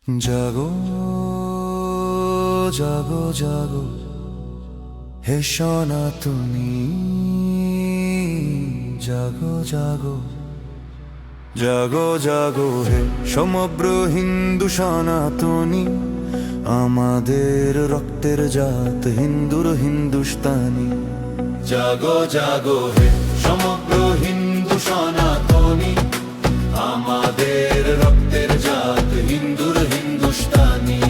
জাগো জাগো জাগো হে সনাতনী, জাগো জাগো জাগো জাগো হে সমগ্র হিন্দু সনাতনী। আমাদের রক্তের জাত হিন্দুর হিন্দুস্তানি। জাগো জাগো হে সমগ্র হিন্দু সনাতনী। আমাদের রক্তের জাত হিন্দুর হিন্দুস্তানি।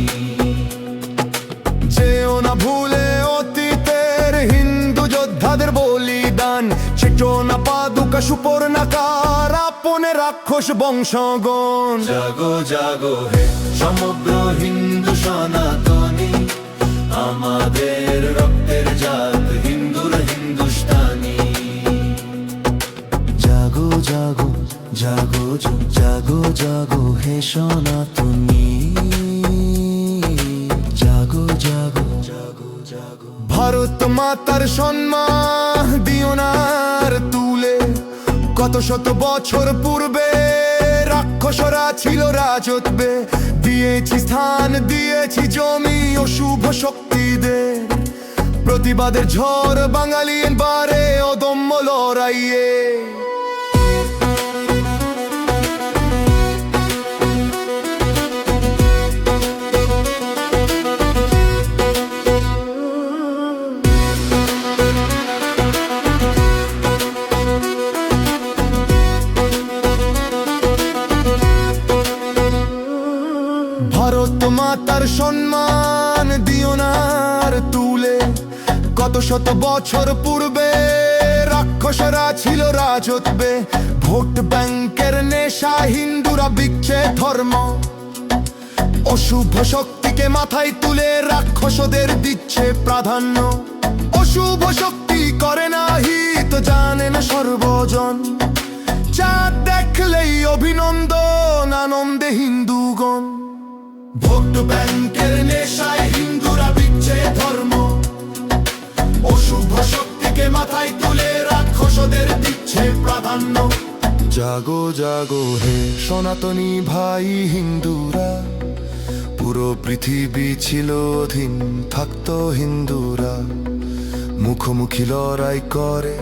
যেও না ভুলে অতীতের হিন্দু যোদ্ধাদের বলিদান। ছেটো না পাদুকা সুপর্ণাকার আপনে রাক্ষস বংশগণ। জাগো জাগো হে সমগ্র হিন্দু সনাতনী। আমাদের রক্তের জাত হিন্দুর হিন্দুস্তানি। জাগো জাগো জাগো জাগো জাগো হে সনাতনী। জাগো জাগো জাগো জাগো ভারত মাতার সম্মান দিও না আর তুলে। কত শত বছর পূর্বে রাক্ষসরা ছিল রাজত্বে। দিয়েছি স্থান দিয়েছি জমি অশুভ শক্তিদের। প্রতিবাদের ঝড় বাঙালি বারে অদম্য লড়াইয়ে। ভারত মাতার সম্মান দিও না আর তুলে। কত শত বছর পূর্বে রাক্ষসরা ছিল রাজত্বে। ভোট ব্যাংকের নেশা হিন্দুরা বিকছে ধর্ম। অশুভ শক্তিকে মাথায় তুলে রাক্ষসদের দিচ্ছে প্রাধান্য। অশুভ শক্তি করে না হিত জানে না সর্বজন। চাঁদ দেখলেই অভিনন্দন আনন্দে হিন্দুগণ। ভোট ব্যাংকের নেশায় হিন্দুরা বিকছে ধর্ম। অশুভ শক্তিকে মাথায় তুলে রাক্ষসদের দিচ্ছে প্রাধান্য। জাগো জাগো হে সনাতনী ভাই হিন্দুরা। পুরো পৃথিবী ছিল অধীন থাকতো হিন্দুরা। মুখোমুখি লড়াই করে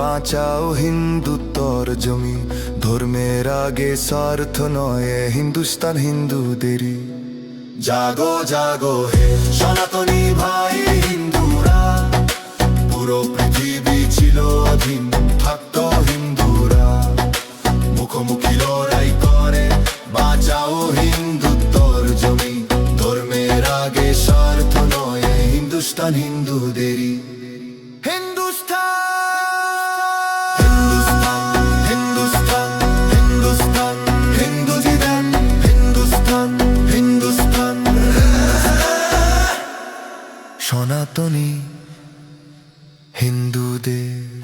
বাঁচাও হিন্দুত্বর জমি। ধর্মের আগে স্বার্থ নয় হিন্দুস্তান হিন্দুদেরই। জাগো জাগো হে সনাতনী ভাই হিন্দুরা। পুরো পৃথিবী ছিল অধীন থাকতো হিন্দুরা। মুখোমুখি লড়াই করে বাঁচাও হিন্দুত্বর জমি। ধর্মের আগে স্বার্থ নয় হিন্দুস্তান হিন্দুদেরই। সনাতনী হিন্দুদের